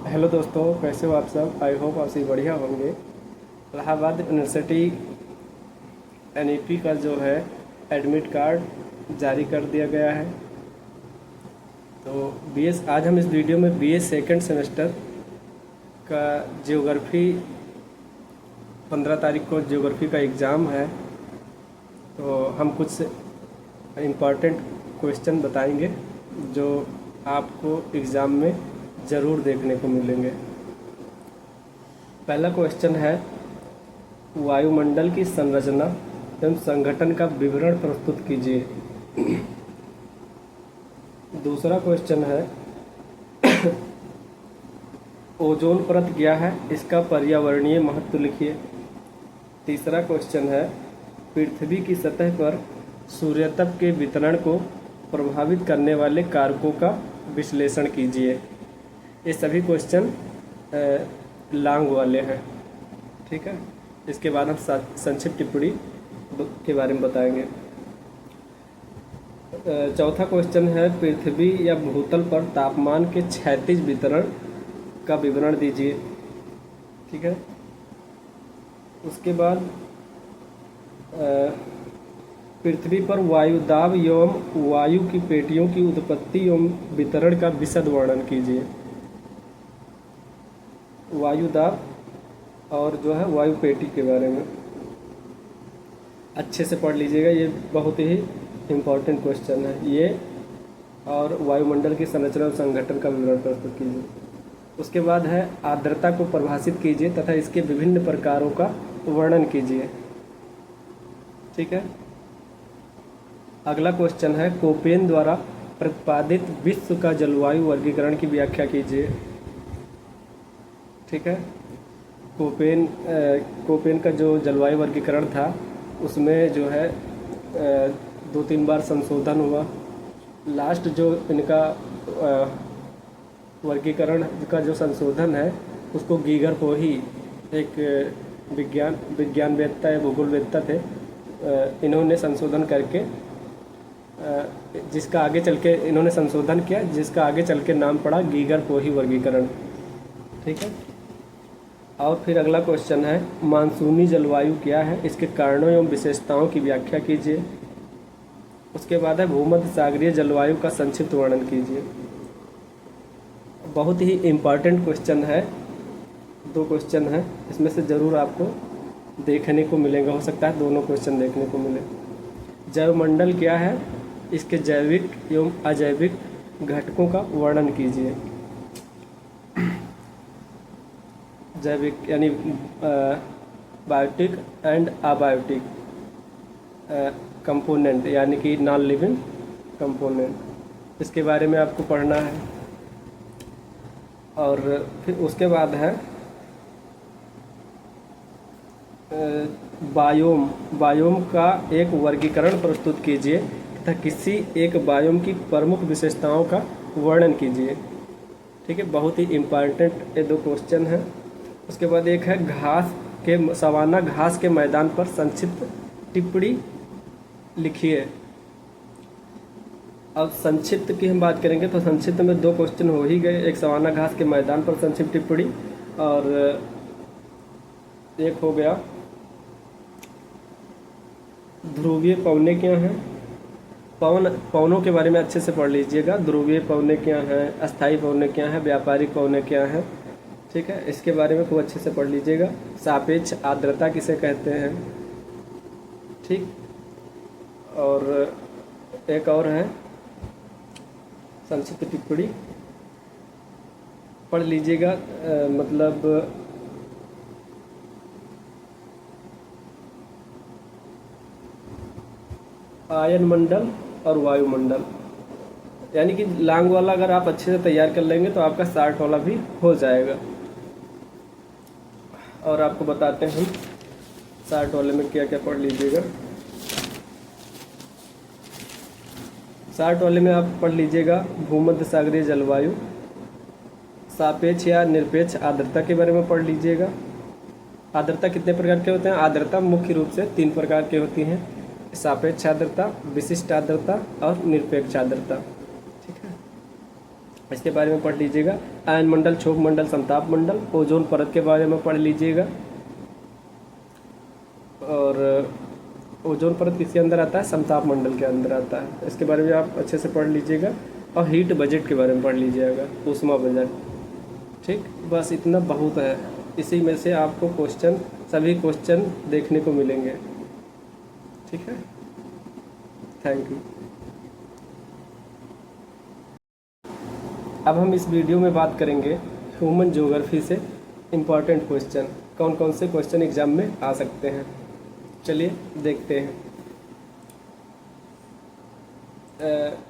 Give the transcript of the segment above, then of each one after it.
Hello दोस्तों, कैसे हो आप सब। आई होप आप सभी बढ़िया होंगे। इलाहाबाद यूनिवर्सिटी एनईपी का जो है एडमिट कार्ड जारी कर दिया गया है। तो बीएस आज हम इस वीडियो में बीए सेकंड सेमेस्टर का जियोग्राफी 15 तारीख को जियोग्राफी का एग्ज़ाम है। तो हम कुछ इम्पॉर्टेंट क्वेश्चन बताएंगे जो आपको एग्ज़ाम में ज़रूर देखने को मिलेंगे। पहला क्वेश्चन है, वायुमंडल की संरचना एवं संगठन का विवरण प्रस्तुत कीजिए। दूसरा क्वेश्चन है, ओजोन परत क्या है, इसका पर्यावरणीय महत्व लिखिए। तीसरा क्वेश्चन है, पृथ्वी की सतह पर सूर्यतप के वितरण को प्रभावित करने वाले कारकों का विश्लेषण कीजिए। ये सभी क्वेश्चन लॉन्ग वाले हैं, ठीक है। इसके बाद हम संक्षिप्त टिप्पणी के बारे में बताएंगे। चौथा क्वेश्चन है, पृथ्वी या भूतल पर तापमान के क्षैतिज वितरण का विवरण दीजिए, ठीक है। उसके बाद पृथ्वी पर वायुदाब एवं वायु की पेटियों की उत्पत्ति एवं वितरण का विशद वर्णन कीजिए। वायुदाब और जो है वायु पेटी के बारे में अच्छे से पढ़ लीजिएगा, ये बहुत ही इम्पोर्टेंट क्वेश्चन है ये। और वायुमंडल की संरचना और संगठन का विवरण प्रस्तुत कीजिए। उसके बाद है, आर्द्रता को परिभाषित कीजिए तथा इसके विभिन्न प्रकारों का वर्णन कीजिए, ठीक है। अगला क्वेश्चन है, कोपेन द्वारा प्रतिपादित विश्व का जलवायु वर्गीकरण की व्याख्या कीजिए, ठीक है। कोपेन का जो जलवायु वर्गीकरण था उसमें जो है 2-3 बार संशोधन हुआ। लास्ट जो इनका वर्गीकरण का जो संशोधन है उसको गीगर पोही, एक विज्ञानवेत्ता या भूगोलवेत्ता थे, इन्होंने संशोधन करके जिसका आगे चल के इन्होंने संशोधन किया, जिसका आगे चल के नाम पड़ा गीगर पोही वर्गीकरण, ठीक है। और फिर अगला क्वेश्चन है, मानसूनी जलवायु क्या है, इसके कारणों एवं विशेषताओं की व्याख्या कीजिए। उसके बाद है, भूमध्य सागरीय जलवायु का संक्षिप्त वर्णन कीजिए। बहुत ही इम्पॉर्टेंट क्वेश्चन है, 2 क्वेश्चन है, इसमें से ज़रूर आपको देखने को मिलेगा, हो सकता है दोनों क्वेश्चन देखने को मिले। जैवमंडल क्या है, इसके जैविक एवं अजैविक घटकों का वर्णन कीजिए। जैविक यानी बायोटिक एंड अबायोटिक कंपोनेंट, यानी कि नॉन लिविंग कंपोनेंट, इसके बारे में आपको पढ़ना है। और फिर उसके बाद है बायोम का एक वर्गीकरण प्रस्तुत कीजिए तथा किसी एक बायोम की प्रमुख विशेषताओं का वर्णन कीजिए, ठीक है। बहुत ही इम्पॉर्टेंट ये 2 क्वेश्चन हैं। उसके बाद एक है, सवाना घास के मैदान पर संक्षिप्त टिप्पणी लिखिए। अब संक्षिप्त की हम बात करेंगे तो संक्षिप्त में 2 क्वेश्चन हो ही गए, एक सवाना घास के मैदान पर संक्षिप्त टिप्पणी और एक हो गया ध्रुवीय पवने क्या हैं। पवनों के बारे में अच्छे से पढ़ लीजिएगा। ध्रुवीय पवने क्या हैं, अस्थायी पवने क्या हैं, व्यापारिक पवने क्या हैं, ठीक है। इसके बारे में खूब अच्छे से पढ़ लीजिएगा। सापेक्ष आर्द्रता किसे कहते हैं, ठीक। और एक और है संक्षिप्त टिप्पणी, पढ़ लीजिएगा। मतलब आयन मंडल और वायुमंडल, यानी कि लॉन्ग वाला अगर आप अच्छे से तैयार कर लेंगे तो आपका शॉर्ट वाला भी हो जाएगा। और आपको बताते हैं हम शॉर्ट वाले में क्या क्या पढ़ लीजिएगा। शॉर्ट वाले में आप पढ़ लीजिएगा भूमध्य सागरीय जलवायु, सापेक्ष या निरपेक्ष आर्द्रता के बारे में पढ़ लीजिएगा। आर्द्रता कितने प्रकार के होते हैं, आर्द्रता मुख्य रूप से 3 प्रकार की होती हैं, सापेक्ष आर्द्रता, विशिष्ट आर्द्रता और निरपेक्ष आर्द्रता, ठीक है। इसके बारे में पढ़ लीजिएगा। आयन मंडल, क्षोभ मंडल, समताप मंडल, ओजोन परत के बारे में पढ़ लीजिएगा। और ओजोन परत किसके अंदर आता है? समताप मंडल के अंदर आता है। इसके बारे में आप अच्छे से पढ़ लीजिएगा। और हीट बजट के बारे में पढ़ लीजिएगा, ऊष्मा बजट। ठीक, बस इतना बहुत है। इसी में से आपको क्वेश्चन, सभी क्वेश्चन देखने को मिलेंगे। ठीक है, थैंक यू। अब हम इस वीडियो में बात करेंगे ह्यूमन ज्योग्राफी से इम्पॉर्टेंट क्वेश्चन, कौन कौन से क्वेश्चन एग्जाम में आ सकते हैं। चलिए देखते हैं।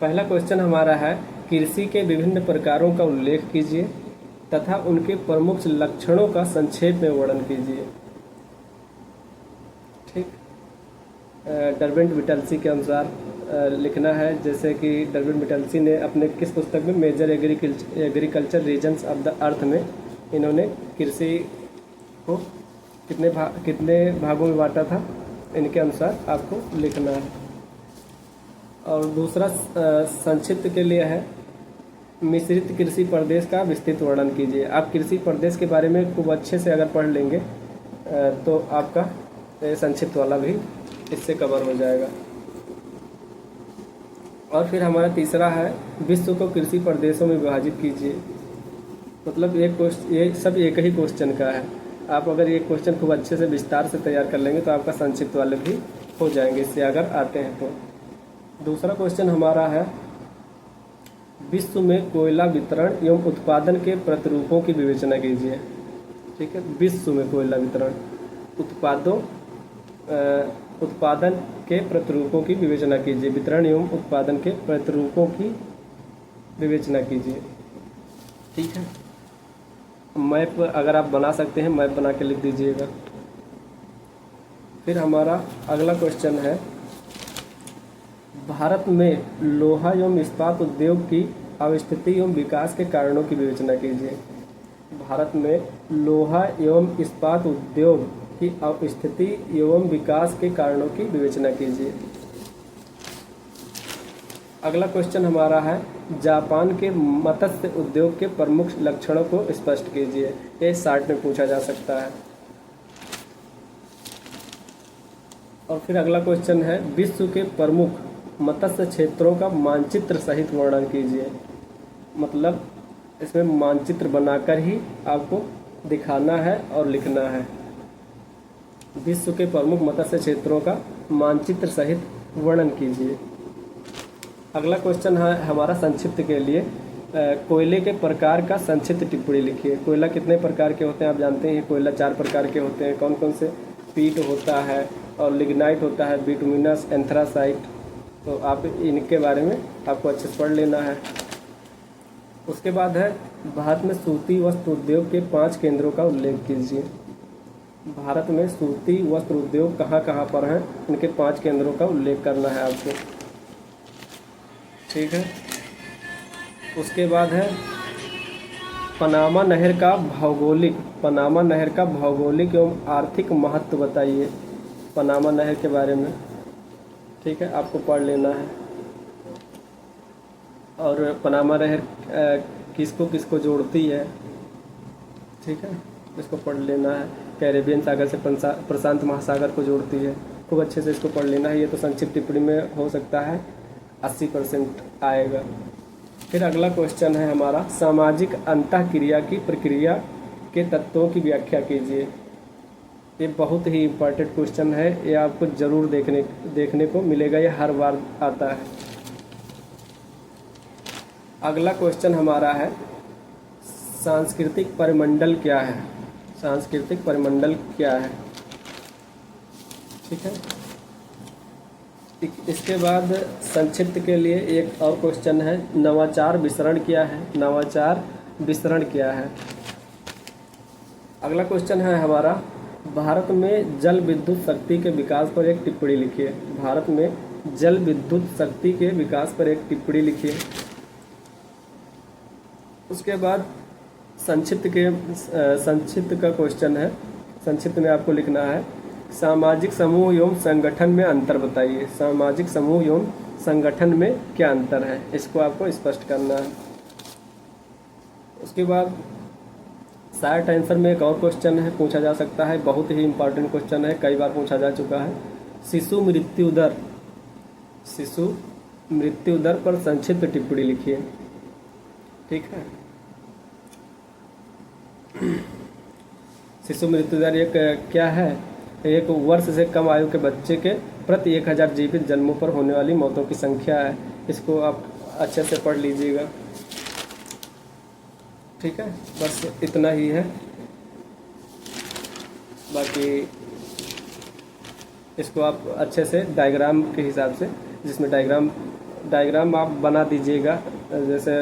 पहला क्वेश्चन हमारा है, कृषि के विभिन्न प्रकारों का उल्लेख कीजिए तथा उनके प्रमुख लक्षणों का संक्षेप में वर्णन कीजिए। ठीक, डर्विन विटलसी के अनुसार लिखना है। जैसे कि डर्विन विटलसी ने अपने किस पुस्तक में, major agriculture regions of the earth में, इन्होंने कृषि को कितने भागों में बांटा था, इनके अनुसार आपको लिखना है। और दूसरा संक्षिप्त के लिए है, मिश्रित कृषि प्रदेश का विस्तृत वर्णन कीजिए। आप कृषि प्रदेश के बारे में खूब अच्छे से अगर पढ़ लेंगे तो आपका संक्षिप्त वाला भी इससे कवर हो जाएगा। और फिर हमारा तीसरा है, विश्व को कृषि प्रदेशों में विभाजित कीजिए। मतलब ये सब एक ही क्वेश्चन का है। आप अगर ये क्वेश्चन खूब अच्छे से विस्तार से तैयार कर लेंगे तो आपका संक्षिप्त वाले भी हो जाएंगे, इससे अगर आते हैं तो। दूसरा क्वेश्चन हमारा है, विश्व में कोयला वितरण एवं उत्पादन के प्रतिरूपों की विवेचना कीजिए। ठीक है, विश्व में कोयला वितरण, उत्पादन के प्रतिरूपों की विवेचना कीजिए। वितरण एवं उत्पादन के प्रतिरूपों की विवेचना कीजिए। ठीक है, मैप अगर आप बना सकते हैं, मैप बना के लिख दीजिएगा। फिर हमारा अगला क्वेश्चन है, भारत में लोहा एवं इस्पात उद्योग की अवस्थिति एवं विकास के कारणों की विवेचना कीजिए। भारत में लोहा एवं इस्पात उद्योग की अवस्थिति एवं विकास के कारणों की विवेचना कीजिए। अगला क्वेश्चन हमारा है, जापान के मत्स्य उद्योग के प्रमुख लक्षणों को स्पष्ट कीजिए। ये शॉर्ट में पूछा जा सकता है। और फिर अगला क्वेश्चन है, विश्व के प्रमुख मत्स्य क्षेत्रों का मानचित्र सहित वर्णन कीजिए। मतलब इसमें मानचित्र बनाकर ही आपको दिखाना है और लिखना है। विश्व के प्रमुख मत्स्य क्षेत्रों का मानचित्र सहित वर्णन कीजिए। अगला क्वेश्चन है हमारा संक्षिप्त के लिए, कोयले के प्रकार का संक्षिप्त टिप्पणी लिखिए। कोयला कितने प्रकार के होते हैं आप जानते हैं। कोयला 4 प्रकार के होते हैं। कौन कौन से? पीट होता है और लिग्नाइट होता है, बिटुमिनस, एंथ्रासाइट। तो आप इनके बारे में आपको अच्छे से पढ़ लेना है। उसके बाद है, भारत में सूती वस्त्र उद्योग के 5 केंद्रों का उल्लेख कीजिए। भारत में सूती वस्त्र उद्योग कहाँ कहाँ पर हैं, इनके 5 केंद्रों का उल्लेख करना है आपको। ठीक है। उसके बाद है, पनामा नहर का भौगोलिक एवं आर्थिक महत्व बताइए। पनामा नहर के बारे में, ठीक है, आपको पढ़ लेना है। और पनामा नहर किसको किसको जोड़ती है, ठीक है, इसको पढ़ लेना है। कैरेबियन सागर से प्रशांत महासागर को जोड़ती है। खूब अच्छे से इसको पढ़ लेना है। ये तो संक्षिप्त टिप्पणी में हो सकता है 80% आएगा। फिर अगला क्वेश्चन है हमारा, सामाजिक अंतःक्रिया की प्रक्रिया के तत्वों की व्याख्या कीजिए। ये बहुत ही इम्पोर्टेंट क्वेश्चन है। ये आपको ज़रूर देखने को मिलेगा, ये हर बार आता है। अगला क्वेश्चन हमारा है, सांस्कृतिक परिमंडल क्या है। सांस्कृतिक परिमंडल क्या है, ठीक है। इसके बाद संक्षिप्त के लिए एक और क्वेश्चन है, नवाचार विसरण क्या है। नवाचार विसरण क्या है। अगला क्वेश्चन है हमारा, भारत में जल विद्युत शक्ति के विकास पर एक टिप्पणी लिखिए। भारत में जल विद्युत शक्ति के विकास पर एक टिप्पणी लिखिए। उसके बाद संक्षिप्त का क्वेश्चन है। संक्षिप्त में आपको लिखना है, सामाजिक समूह एवं संगठन में अंतर बताइए। सामाजिक समूह एवं संगठन में क्या अंतर है, इसको आपको स्पष्ट करना है। उसके बाद शार्ट आंसर में एक और क्वेश्चन है, पूछा जा सकता है, बहुत ही इंपॉर्टेंट क्वेश्चन है, कई बार पूछा जा चुका है। शिशु मृत्यु दर पर संक्षिप्त टिप्पणी लिखिए। ठीक है, शिशु मृत्यु दर एक क्या है? एक वर्ष से कम आयु के बच्चे के प्रति 1000 जीवित जन्मों पर होने वाली मौतों की संख्या है। इसको आप अच्छे से पढ़ लीजिएगा। ठीक है, बस इतना ही है। बाकी इसको आप अच्छे से डायग्राम के हिसाब से, जिसमें डायग्राम आप बना दीजिएगा। जैसे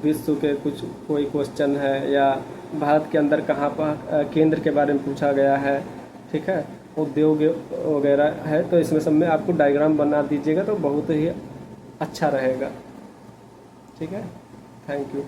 विश्व के कुछ कोई क्वेश्चन है या भारत के अंदर कहाँ पर केंद्र के बारे में पूछा गया है, ठीक है, उद्योग वगैरह है, तो इसमें सब में आपको डायग्राम बना दीजिएगा तो बहुत ही अच्छा रहेगा। ठीक है, थैंक यू।